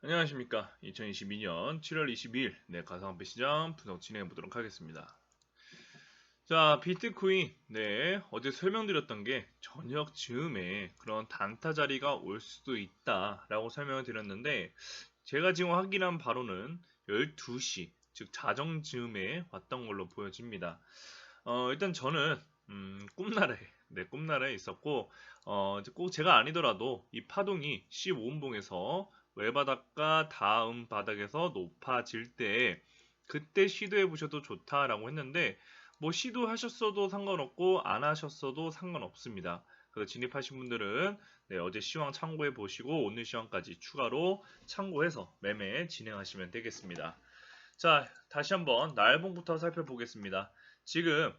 안녕하십니까. 2022년 7월 22일 가상화폐 시장 분석 진행해 보도록 하겠습니다. 자, 비트코인. 어제 설명드렸던 게 저녁 즈음에 그런 단타 자리가 올 수도 있다라고 설명을 드렸는데, 제가 지금 확인한 바로는 12시, 즉 자정 즈음에 왔던 걸로 보여집니다. 일단 저는 꿈나라에 있었고, 이제 꼭 제가 아니더라도 이 파동이 15분봉에서 외바닥과 다음 바닥에서 높아질 때 그때 시도해 보셔도 좋다라고 했는데, 뭐 시도하셨어도 상관없고 안 하셨어도 상관없습니다. 그래서 진입하신 분들은 어제 시황 참고해 보시고 오늘 시황까지 추가로 참고해서 매매 진행하시면 되겠습니다. 자, 다시 한번 날봉부터 살펴보겠습니다. 지금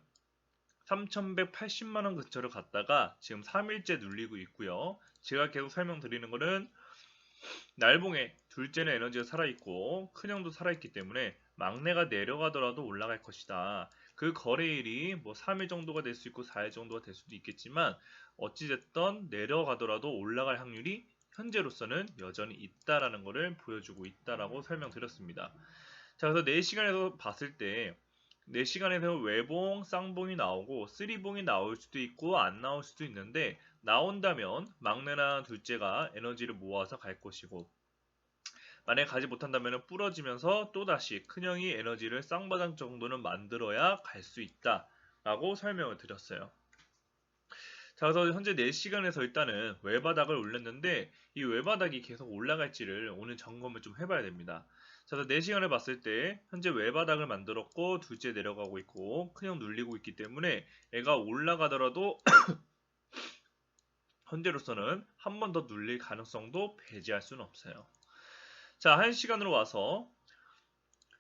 3,180만원 근처를 갔다가 지금 3일째 눌리고 있고요. 제가 계속 설명드리는 거는 날봉에 둘째는 에너지가 살아있고 큰형도 살아있기 때문에 막내가 내려가더라도 올라갈 것이다. 그 거래일이 뭐 3일 정도가 될 수 있고 4일 정도가 될 수도 있겠지만 어찌됐든 내려가더라도 올라갈 확률이 현재로서는 여전히 있다라는 것을 보여주고 있다라고 설명드렸습니다. 자, 그래서 4시간에서 봤을 때 4시간에서 외봉, 쌍봉이 나오고 쓰리봉이 나올 수도 있고 안 나올 수도 있는데, 나온다면 막내나 둘째가 에너지를 모아서 갈 것이고, 만약에 가지 못한다면 부러지면서 또다시 큰형이 에너지를 쌍바닥 정도는 만들어야 갈 수 있다 라고 설명을 드렸어요. 자, 그래서 현재 4시간에서 일단은 외바닥을 올렸는데 이 외바닥이 계속 올라갈지를 오늘 점검을 좀 해봐야 됩니다. 자, 그래서 4시간을 봤을 때 현재 외바닥을 만들었고 둘째 내려가고 있고 그냥 눌리고 있기 때문에 애가 올라가더라도 현재로서는 한 번 더 눌릴 가능성도 배제할 수는 없어요. 자, 1시간으로 와서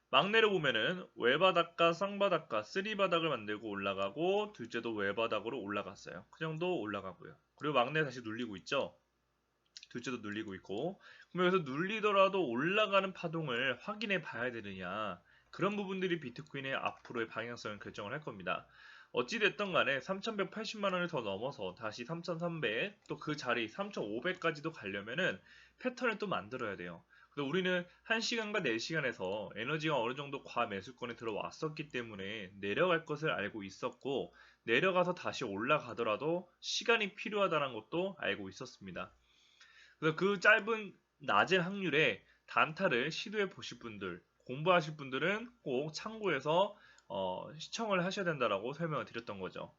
막내를 보면은 외바닥과 쌍바닥과 쓰리바닥을 만들고 올라가고 둘째도 외바닥으로 올라갔어요. 그 정도 올라가고요. 그리고 막내 다시 눌리고 있죠. 둘째도 눌리고 있고. 그럼 여기서 눌리더라도 올라가는 파동을 확인해 봐야 되느냐. 그런 부분들이 비트코인의 앞으로의 방향성을 결정을 할 겁니다. 어찌됐든 간에 3,180만원을 더 넘어서 다시 3,300, 또 그 자리 3,500까지도 가려면은 패턴을 또 만들어야 돼요. 그래서 우리는 1시간과 4시간에서 에너지가 어느 정도 과매수권에 들어왔었기 때문에 내려갈 것을 알고 있었고, 내려가서 다시 올라가더라도 시간이 필요하다는 것도 알고 있었습니다. 그래서 그 짧은 낮은 확률에 단타를 시도해 보실 분들, 공부하실 분들은 꼭 참고해서 시청을 하셔야 된다라고 설명을 드렸던 거죠.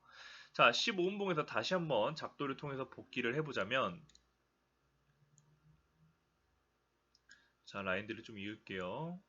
자, 15분봉에서 다시 한번 작도를 통해서 복기를 해보자면, 자, 라인들을 좀 이을게요.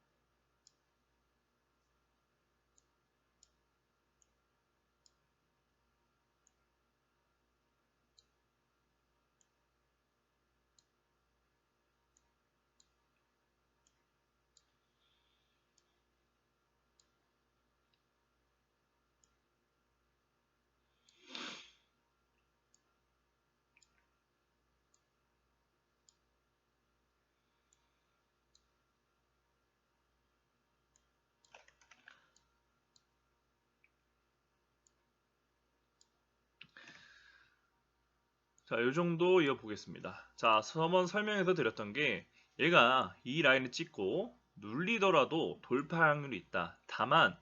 자, 요 정도 이어보겠습니다. 자, 한번 설명해서 드렸던 게, 얘가 이 라인을 찍고 눌리더라도 돌파 확률이 있다. 다만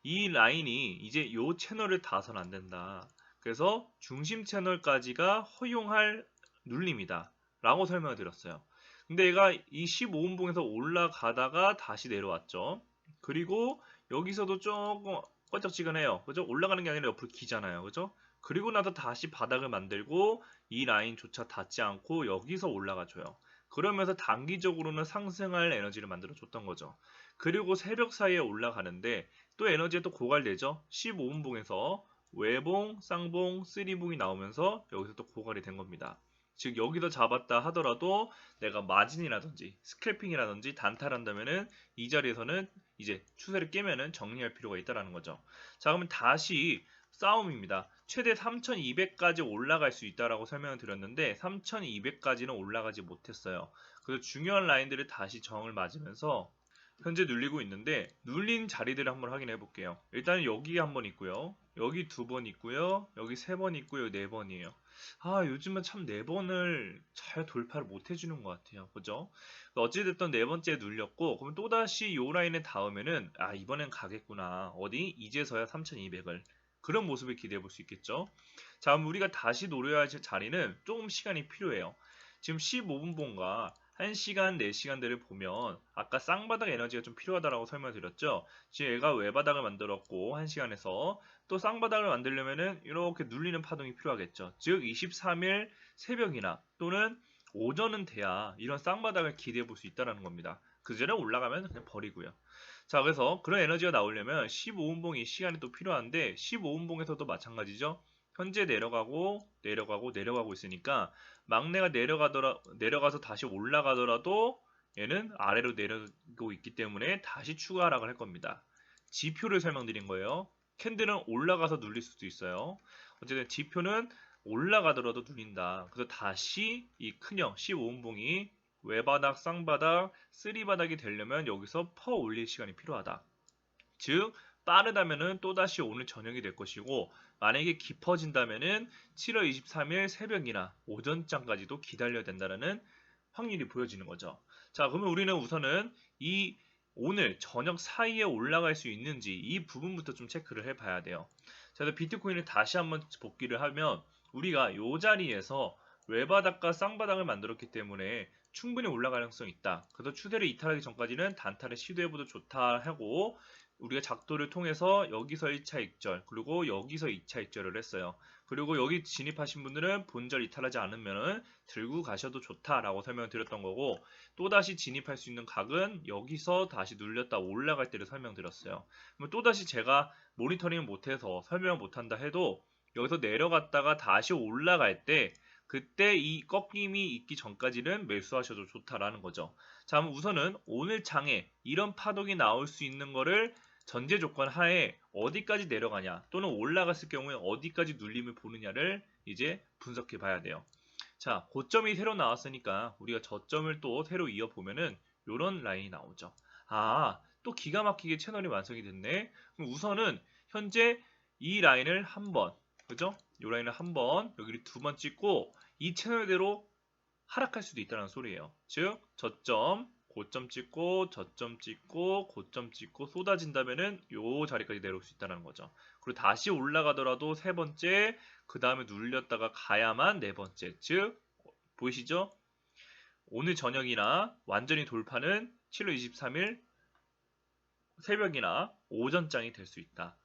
이 라인이 이제 요 채널을 닿아선 안 된다. 그래서 중심 채널까지가 허용할 눌림이다 라고 설명을 드렸어요. 근데 얘가 이 15분봉에서 올라가다가 다시 내려왔죠. 그리고 여기서도 조금 껄쩍지근해요. 그죠? 올라가는 게 아니라 옆으로 기잖아요. 그죠? 그리고 나서 다시 바닥을 만들고 이 라인조차 닿지 않고 여기서 올라가줘요. 그러면서 단기적으로는 상승할 에너지를 만들어 줬던 거죠. 그리고 새벽 사이에 올라가는데 또 에너지가 또 고갈되죠. 15분봉에서 외봉, 쌍봉, 쓰리봉이 나오면서 여기서 또 고갈이 된 겁니다. 즉 여기서 잡았다 하더라도 내가 마진이라든지 스캘핑이라든지 단타를 한다면은 이 자리에서는 이제 추세를 깨면은 정리할 필요가 있다라는 거죠. 자, 그러면 다시 싸움입니다. 최대 3200까지 올라갈 수 있다라고 설명을 드렸는데 3200까지는 올라가지 못했어요. 그래서 중요한 라인들을 다시 정을 맞으면서 현재 눌리고 있는데, 눌린 자리들을 한번 확인해 볼게요. 일단 여기 한 번 있고요. 여기 두 번 있고요. 여기 세 번 있고요. 네 번이에요. 요즘은 참 4번을 잘 돌파를 못 해주는 것 같아요. 그죠? 어찌됐든 4번째 눌렸고, 그럼 또다시 요 라인에 닿으면은, 이번엔 가겠구나. 어디? 이제서야 3200을. 그런 모습을 기대해 볼 수 있겠죠? 자, 그럼 우리가 다시 노려야 할 자리는 조금 시간이 필요해요. 지금 15분 본과 1시간, 4시간대를 보면 아까 쌍바닥 에너지가 좀 필요하다라고 설명드렸죠. 지금 얘가 외바닥을 만들었고 1시간에서 또 쌍바닥을 만들려면은 이렇게 눌리는 파동이 필요하겠죠. 즉 23일 새벽이나 또는 오전은 돼야 이런 쌍바닥을 기대해 볼 수 있다는 겁니다. 그 전에 올라가면 그냥 버리고요. 자, 그래서 그런 에너지가 나오려면 15분봉이 시간이 또 필요한데 15분봉에서도 마찬가지죠. 현재 내려가고 내려가고 내려가고 있으니까 막내가 내려가서 다시 올라가더라도 얘는 아래로 내려가고 있기 때문에 다시 추가 하락을 할 겁니다. 지표를 설명드린 거예요. 캔들은 올라가서 눌릴 수도 있어요. 어쨌든 지표는 올라가더라도 눌린다. 그래서 다시 이 큰형 15분봉이 외바닥, 쌍바닥, 쓰리바닥이 되려면 여기서 퍼 올릴 시간이 필요하다. 즉 빠르다면은 또다시 오늘 저녁이 될 것이고 만약에 깊어진다면은 7월 23일 새벽이나 오전장까지도 기다려야 된다는 확률이 보여지는 거죠. 자, 그러면 우리는 우선은 이 오늘 저녁 사이에 올라갈 수 있는지 이 부분부터 좀 체크를 해봐야 돼요. 자, 그래서 비트코인을 다시 한번 복귀를 하면 우리가 이 자리에서 외바닥과 쌍바닥을 만들었기 때문에 충분히 올라갈 가능성이 있다. 그래서 추세를 이탈하기 전까지는 단타를 시도해봐도 좋다 하고 우리가 작도를 통해서 여기서 1차 익절 그리고 여기서 2차 익절을 했어요. 그리고 여기 진입하신 분들은 본절 이탈하지 않으면 들고 가셔도 좋다라고 설명을 드렸던 거고 또다시 진입할 수 있는 각은 여기서 다시 눌렸다 올라갈 때를 설명드렸어요. 그럼 또다시 제가 모니터링 못해서 설명을 못한다 해도 여기서 내려갔다가 다시 올라갈 때 그때 이 꺾임이 있기 전까지는 매수하셔도 좋다라는 거죠. 자, 그럼 우선은 오늘 장에 이런 파동이 나올 수 있는 거를 전제 조건 하에 어디까지 내려가냐 또는 올라갔을 경우에 어디까지 눌림을 보느냐를 이제 분석해 봐야 돼요. 자, 고점이 새로 나왔으니까 우리가 저점을 또 새로 이어보면은 이런 라인이 나오죠. 또 기가 막히게 채널이 완성이 됐네. 그럼 우선은 현재 이 라인을 한번, 그죠? 이 라인을 한번 여기를 2번 찍고 이 채널대로 하락할 수도 있다는 소리예요. 즉 저점, 고점 찍고 저점 찍고 고점 찍고 쏟아진다면은 요 자리까지 내려올 수 있다는 거죠. 그리고 다시 올라가더라도 세 번째, 그 다음에 눌렸다가 가야만 네 번째. 즉 보이시죠? 오늘 저녁이나 완전히 돌파는 7월 23일 새벽이나 오전장이 될 수 있다.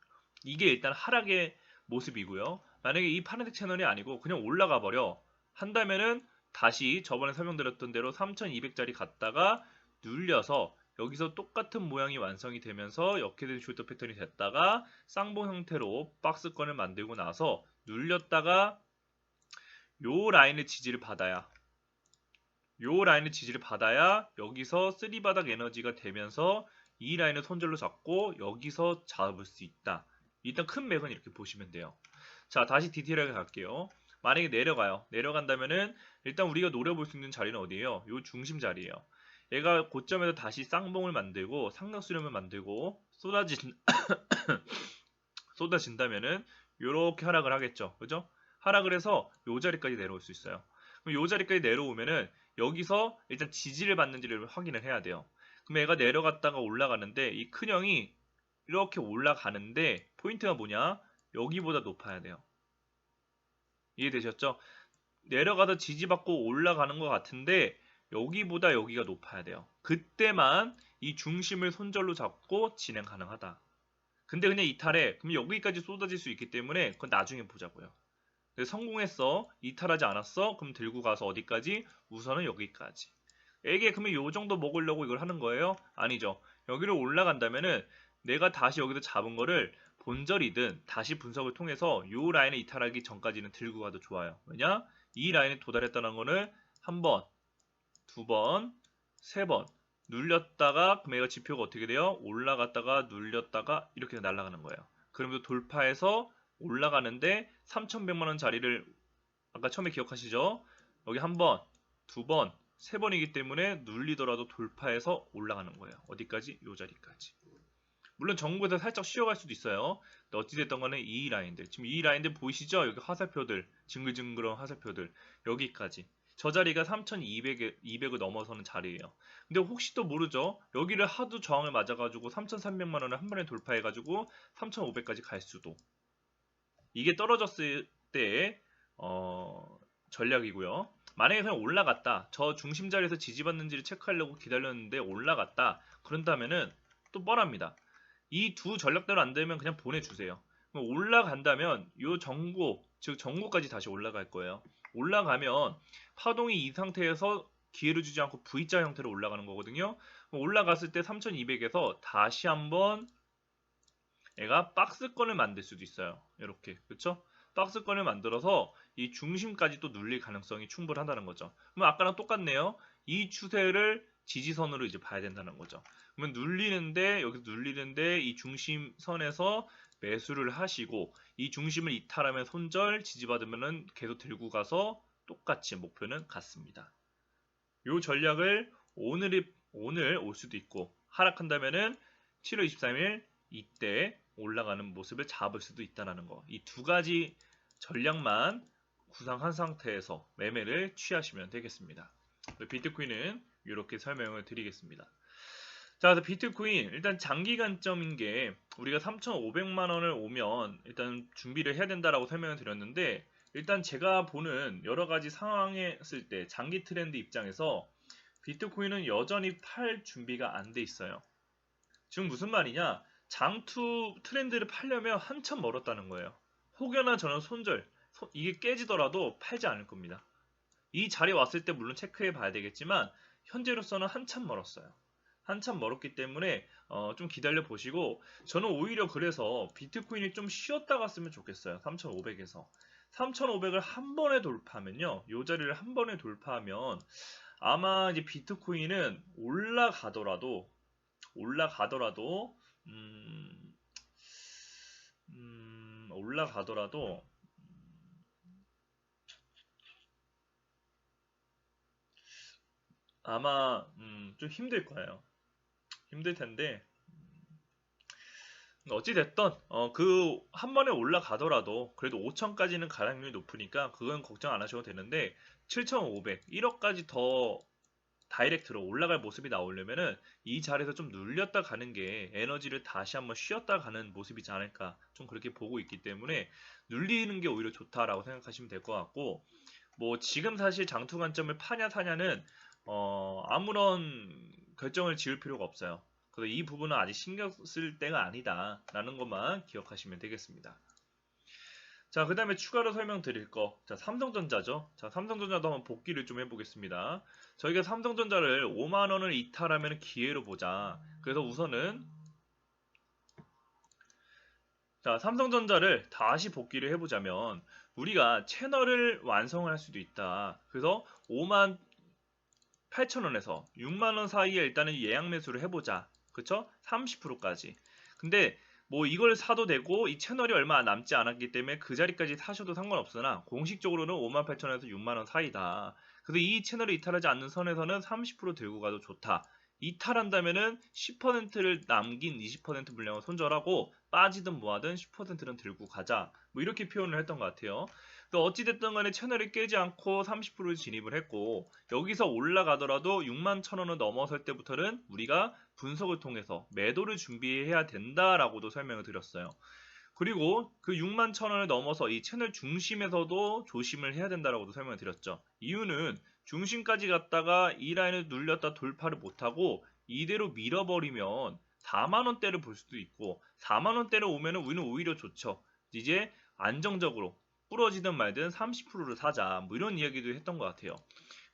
이게 일단 하락의 모습이고요. 만약에 이 파란색 채널이 아니고 그냥 올라가 버려 한다면은 다시 저번에 설명드렸던 대로 3200짜리 갔다가 눌려서 여기서 똑같은 모양이 완성이 되면서 역회된 숄더 패턴이 됐다가 쌍봉 형태로 박스권을 만들고 나서 눌렸다가 요 라인의 지지를 받아야 여기서 쓰리바닥 에너지가 되면서 이 라인을 손절로 잡고 여기서 잡을 수 있다. 일단 큰 맥은 이렇게 보시면 돼요. 자, 다시 디테일하게 갈게요. 만약에 내려가요. 내려간다면은 일단 우리가 노려볼 수 있는 자리는 어디예요? 요 중심 자리예요. 얘가 고점에서 다시 쌍봉을 만들고 상승 수렴을 만들고 쏟아진다면은 요렇게 하락을 하겠죠. 그죠? 하락을 해서 요 자리까지 내려올 수 있어요. 그럼 요 자리까지 내려오면은 여기서 일단 지지를 받는지를 확인을 해야 돼요. 그럼 얘가 내려갔다가 올라가는데 이 큰형이 이렇게 올라가는데 포인트가 뭐냐? 여기보다 높아야 돼요. 이해되셨죠? 내려가다 지지받고 올라가는 것 같은데 여기보다 여기가 높아야 돼요. 그때만 이 중심을 손절로 잡고 진행 가능하다. 근데 그냥 이탈해. 그럼 여기까지 쏟아질 수 있기 때문에 그건 나중에 보자고요. 성공했어. 이탈하지 않았어. 그럼 들고 가서 어디까지? 우선은 여기까지. 이게 그러면 요 정도 먹으려고 이걸 하는 거예요? 아니죠. 여기를 올라간다면은 내가 다시 여기서 잡은 거를 본절이든 다시 분석을 통해서 요 라인에 이탈하기 전까지는 들고 가도 좋아요. 왜냐? 이 라인에 도달했다는 거는 한 번, 두 번, 세 번 눌렸다가 그럼 얘가 지표가 어떻게 돼요? 올라갔다가 눌렸다가 이렇게 날아가는 거예요. 그러면서 돌파해서 올라가는데 3,100만 원 자리를 아까 처음에 기억하시죠? 여기 한 번, 두 번, 세 번이기 때문에 눌리더라도 돌파해서 올라가는 거예요. 어디까지? 요 자리까지. 물론 전국에서 살짝 쉬어갈 수도 있어요. 근데 어찌됐던 간에 이 라인들, 지금 이 라인들 보이시죠? 여기 화살표들, 징글징글한 화살표들, 여기까지. 저 자리가 3,200을 넘어서는 자리예요. 근데 혹시 또 모르죠? 여기를 하도 저항을 맞아가지고 3,300만 원을 한 번에 돌파해가지고 3,500까지 갈 수도. 이게 떨어졌을 때의 전략이고요. 만약에 그냥 올라갔다. 저 중심 자리에서 지지받는지를 체크하려고 기다렸는데 올라갔다. 그런다면은 또 뻔합니다. 이 두 전략대로 안 되면 그냥 보내주세요. 올라간다면 요 정고, 즉 정고까지 다시 올라갈 거예요. 올라가면 파동이 이 상태에서 기회를 주지 않고 V자 형태로 올라가는 거거든요. 올라갔을 때 3200에서 다시 한번 얘가 박스권을 만들 수도 있어요. 이렇게, 그쵸? 박스권을 만들어서 이 중심까지 또 눌릴 가능성이 충분하다는 거죠. 그럼 아까랑 똑같네요. 이 추세를 지지선으로 이제 봐야 된다는 거죠. 그러면 눌리는데, 여기서 눌리는데 이 중심선에서 매수를 하시고 이 중심을 이탈하면 손절, 지지받으면은 계속 들고 가서 똑같이 목표는 같습니다. 이 전략을 오늘 올 수도 있고 하락한다면은 7월 23일 이때 올라가는 모습을 잡을 수도 있다는 거. 이 두 가지 전략만 구상한 상태에서 매매를 취하시면 되겠습니다. 비트코인은 이렇게 설명을 드리겠습니다. 자, 그래서 비트코인 일단 장기 관점인 게 우리가 3,500만 원을 오면 일단 준비를 해야 된다라고 설명을 드렸는데 일단 제가 보는 여러 가지 상황에 있을 때 장기 트렌드 입장에서 비트코인은 여전히 팔 준비가 안 돼 있어요. 지금 무슨 말이냐? 장투 트렌드를 팔려면 한참 멀었다는 거예요. 혹여나 저는 손절, 이게 깨지더라도 팔지 않을 겁니다. 이 자리에 왔을 때 물론 체크해 봐야 되겠지만 현재로서는 한참 멀었어요. 한참 멀었기 때문에 좀 기다려 보시고 저는 오히려 그래서 비트코인이 좀 쉬었다 갔으면 좋겠어요. 3,500에서 3,500을 한 번에 돌파하면요. 이 자리를 한 번에 돌파하면 아마 이제 비트코인은 올라가더라도 음, 올라가더라도 아마 좀 힘들 거예요. 힘들 텐데 어찌 됐던 그 한 번에 올라가더라도 그래도 5천까지는 가능성이 높으니까 그건 걱정 안 하셔도 되는데 7,500, 1억까지 더 다이렉트로 올라갈 모습이 나오려면은 이 자리에서 좀 눌렸다 가는 게 에너지를 다시 한번 쉬었다 가는 모습이지 않을까 좀 그렇게 보고 있기 때문에 눌리는 게 오히려 좋다라고 생각하시면 될 것 같고 뭐 지금 사실 장투 관점을 파냐 사냐는 아무런 결정을 지을 필요가 없어요. 그래서 이 부분은 아직 신경 쓸 때가 아니다라는 것만 기억하시면 되겠습니다. 자, 그 다음에 추가로 설명드릴 거. 자, 삼성전자죠. 자, 삼성전자도 한번 복귀를 좀 해보겠습니다. 저희가 삼성전자를 5만원을 이탈하면 기회로 보자. 그래서 우선은, 자, 삼성전자를 다시 복귀를 해보자면, 우리가 채널을 완성할 수도 있다. 그래서 5만 8천원에서 6만원 사이에 일단은 예약 매수를 해보자. 그쵸? 30%까지. 근데 뭐 이걸 사도 되고 이 채널이 얼마 남지 않았기 때문에 그 자리까지 사셔도 상관없으나 공식적으로는 58,000원에서 6만원 사이다. 그래서 이 채널을 이탈하지 않는 선에서는 30% 들고 가도 좋다. 이탈한다면은 10%를 남긴 20% 물량을 손절하고 빠지든 뭐하든 10%는 들고 가자. 뭐 이렇게 표현을 했던 것 같아요. 어찌됐든 간에 채널이 깨지 않고 30% 진입을 했고 여기서 올라가더라도 6만 1,000원을 넘어설 때부터는 우리가 분석을 통해서 매도를 준비해야 된다라고도 설명을 드렸어요. 그리고 그 6만 1,000원을 넘어서 이 채널 중심에서도 조심을 해야 된다라고도 설명을 드렸죠. 이유는 중심까지 갔다가 이 라인을 눌렸다 돌파를 못하고 이대로 밀어버리면 4만원대를 볼 수도 있고 4만원대를 오면 우리는 오히려 좋죠. 이제 안정적으로 부러지든 말든 30%를 사자 뭐 이런 이야기도 했던 것 같아요.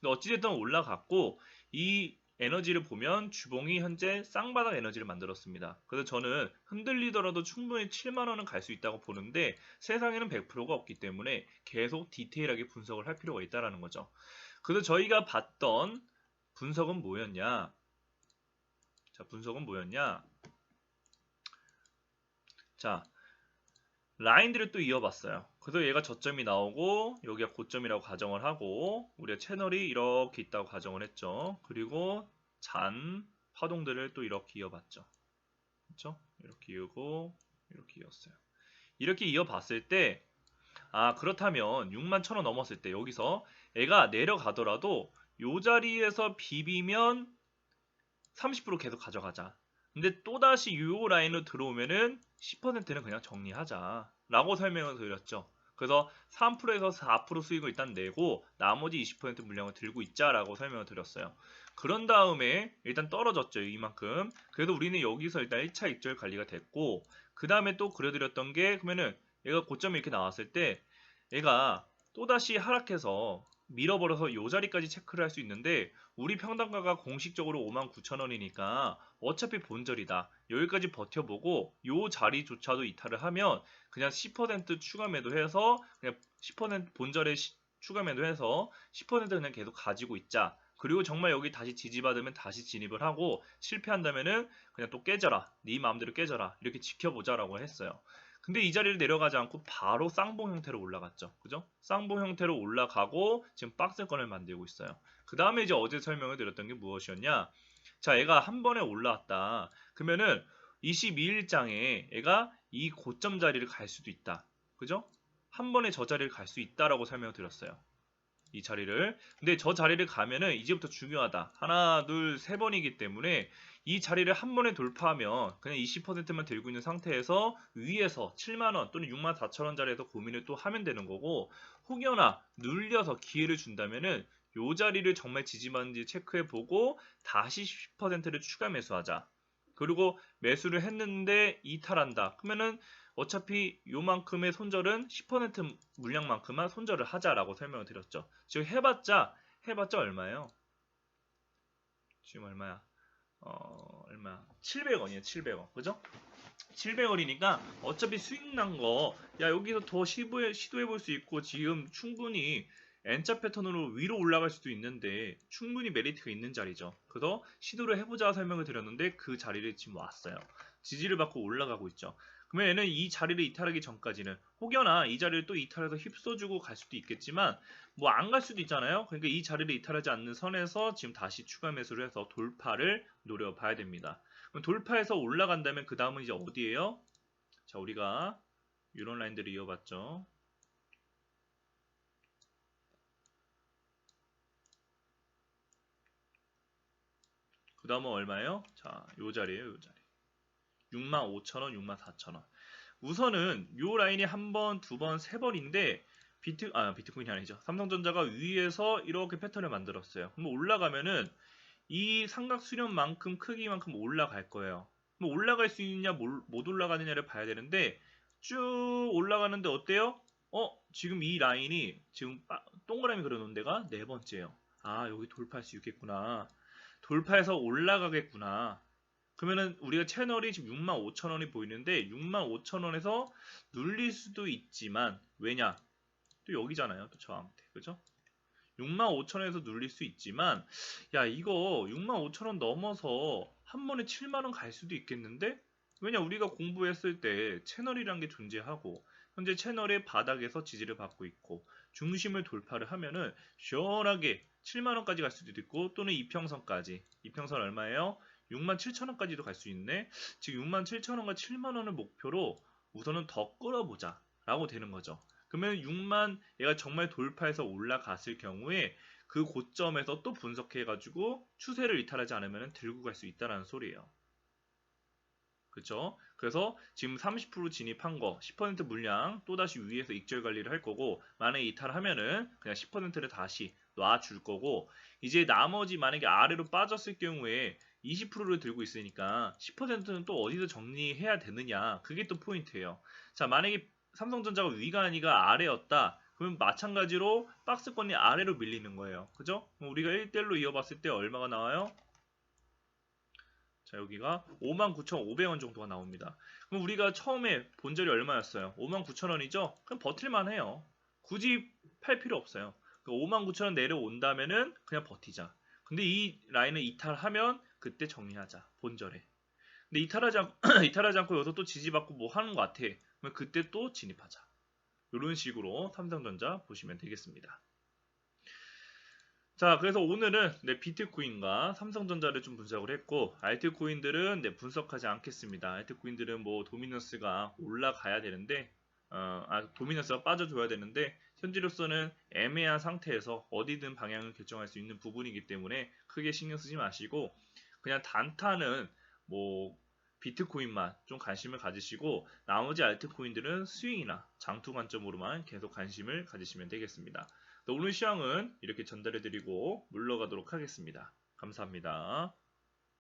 근데 어찌됐든 올라갔고 이 에너지를 보면 주봉이 현재 쌍바닥 에너지를 만들었습니다. 그래서 저는 흔들리더라도 충분히 7만원은 갈 수 있다고 보는데 세상에는 100%가 없기 때문에 계속 디테일하게 분석을 할 필요가 있다는 거죠. 그래서 저희가 봤던 분석은 뭐였냐? 자, 분석은 뭐였냐? 자, 라인들을 또 이어봤어요. 그래서 얘가 저점이 나오고 여기가 고점이라고 가정을 하고 우리가 채널이 이렇게 있다고 가정을 했죠. 그리고 잔 파동들을 또 이렇게 이어봤죠. 그렇죠? 이렇게 이어고 이렇게 이었어요. 이렇게 이어봤을 때 그렇다면 6만 1,000원 넘었을 때 여기서 애가 내려가더라도 요 자리에서 비비면 30% 계속 가져가자. 근데 또다시 요 라인으로 들어오면은 10%는 그냥 정리하자 라고 설명을 드렸죠. 그래서 3%에서 4% 수익을 일단 내고 나머지 20% 물량을 들고 있자라고 설명을 드렸어요. 그런 다음에 일단 떨어졌죠. 이만큼. 그래도 우리는 여기서 일단 1차 익절 관리가 됐고 그 다음에 또 그려드렸던 게 그러면은 얘가 고점이 이렇게 나왔을 때 얘가 또다시 하락해서 밀어버려서 요 자리까지 체크를 할 수 있는데 우리 평단가가 공식적으로 59,000원이니까 어차피 본절이다. 여기까지 버텨보고 요 자리조차도 이탈을 하면 그냥 10% 추가 매도해서 그냥 10% 본절에 추가 매도해서 10% 그냥 계속 가지고 있자. 그리고 정말 여기 다시 지지받으면 다시 진입을 하고 실패한다면은 그냥 또 깨져라. 네 마음대로 깨져라. 이렇게 지켜보자라고 했어요. 근데 이 자리를 내려가지 않고 바로 쌍봉 형태로 올라갔죠. 그죠? 쌍봉 형태로 올라가고 지금 박스권을 만들고 있어요. 그 다음에 이제 어제 설명을 드렸던 게 무엇이었냐? 자, 얘가 한 번에 올라왔다. 그러면은 22일장에 얘가 이 고점 자리를 갈 수도 있다. 그죠? 한 번에 저 자리를 갈 수 있다라고 설명을 드렸어요. 이 자리를. 근데 저 자리를 가면은 이제부터 중요하다. 하나, 둘, 세 번이기 때문에 이 자리를 한 번에 돌파하면 그냥 20%만 들고 있는 상태에서 위에서 7만원 또는 6만 4천원 자리에서 고민을 또 하면 되는 거고 혹여나 눌려서 기회를 준다면은 요 자리를 정말 지지받는지 체크해 보고 다시 10%를 추가 매수하자. 그리고 매수를 했는데 이탈한다. 그러면은 어차피 요만큼의 손절은 10% 물량만큼만 손절을 하자라고 설명을 드렸죠. 지금 해봤자 얼마예요? 지금 얼마야? 얼마? 700원이에요. 700원. 그죠? 700원이니까 어차피 수익 난 거, 야, 여기서 더 시도해 볼 수 있고, 지금 충분히 N자 패턴으로 위로 올라갈 수도 있는데, 충분히 메리트가 있는 자리죠. 그래서 시도를 해보자 설명을 드렸는데, 그 자리를 지금 왔어요. 지지를 받고 올라가고 있죠. 그러면 얘는 이 자리를 이탈하기 전까지는, 혹여나 이 자리를 또 이탈해서 휩써주고 갈 수도 있겠지만, 뭐 안 갈 수도 있잖아요. 그러니까 이 자리를 이탈하지 않는 선에서 지금 다시 추가 매수를 해서 돌파를 노려봐야 됩니다. 돌파해서 올라간다면 그 다음은 이제 어디예요? 자, 우리가 이런 라인들을 이어봤죠. 그 다음은 얼마예요? 자, 요 자리예요, 요 자리. 65,000원, 64,000원. 우선은 요 라인이 한 번, 두 번, 세 번인데 비트코인이 아니죠. 삼성전자가 위에서 이렇게 패턴을 만들었어요. 그럼 올라가면은 이 삼각 수렴만큼 크기만큼 올라갈 거예요. 뭐 올라갈 수 있느냐 못 올라가느냐를 봐야 되는데 쭉 올라가는데 어때요? 지금 이 라인이 지금 동그라미 그려놓은 데가 네 번째예요. 여기 돌파할 수 있겠구나. 돌파해서 올라가겠구나. 그러면은 우리가 채널이 지금 65,000원이 보이는데 65,000원에서 눌릴 수도 있지만 왜냐? 또 여기잖아요. 또 저항대. 그죠? 65,000원에서 눌릴 수 있지만 야 이거 65,000원 넘어서 한 번에 7만원 갈 수도 있겠는데? 왜냐 우리가 공부했을 때 채널이란 게 존재하고 현재 채널의 바닥에서 지지를 받고 있고 중심을 돌파를 하면은 시원하게 7만원까지 갈 수도 있고 또는 이평선까지 이평선 얼마예요? 67,000원까지도 갈 수 있네. 지금 67,000원과 7만원을 목표로 우선은 더 끌어보자 라고 되는 거죠. 그러면 6만 얘가 정말 돌파해서 올라갔을 경우에 그 고점에서 또 분석해가지고 추세를 이탈하지 않으면 들고 갈 수 있다는 소리예요. 그쵸? 그래서 지금 30% 진입한 거 10% 물량 또다시 위에서 익절 관리를 할 거고 만약에 이탈하면은 그냥 10%를 다시 놔줄 거고 이제 나머지 만약에 아래로 빠졌을 경우에 20%를 들고 있으니까 10%는 또 어디서 정리해야 되느냐 그게 또 포인트예요. 자 만약에 삼성전자가 위가 아니가 아래였다 그러면 마찬가지로 박스권이 아래로 밀리는 거예요. 그죠? 우리가 1대1로 이어봤을 때 얼마가 나와요? 자 여기가 59,500원 정도가 나옵니다. 그럼 우리가 처음에 본절이 얼마였어요? 59,000원이죠? 그럼 버틸만 해요. 굳이 팔 필요 없어요. 59,000원 내려온다면은 그냥 버티자. 근데 이 라인을 이탈하면 그때 정리하자. 본절에. 근데 이탈하지 않고 여기서 또 지지받고 뭐 하는 것 같아. 그러면 그때 또 진입하자. 이런 식으로 삼성전자 보시면 되겠습니다. 자, 그래서 오늘은 비트코인과 삼성전자를 좀 분석을 했고, 알트코인들은 분석하지 않겠습니다. 알트코인들은 뭐 도미넌스가 올라가야 되는데, 도미넌스가 빠져줘야 되는데, 현재로서는 애매한 상태에서 어디든 방향을 결정할 수 있는 부분이기 때문에 크게 신경 쓰지 마시고, 그냥 단타는 뭐 비트코인만 좀 관심을 가지시고, 나머지 알트코인들은 스윙이나 장투 관점으로만 계속 관심을 가지시면 되겠습니다. 오늘 시황은 이렇게 전달해드리고 물러가도록 하겠습니다. 감사합니다.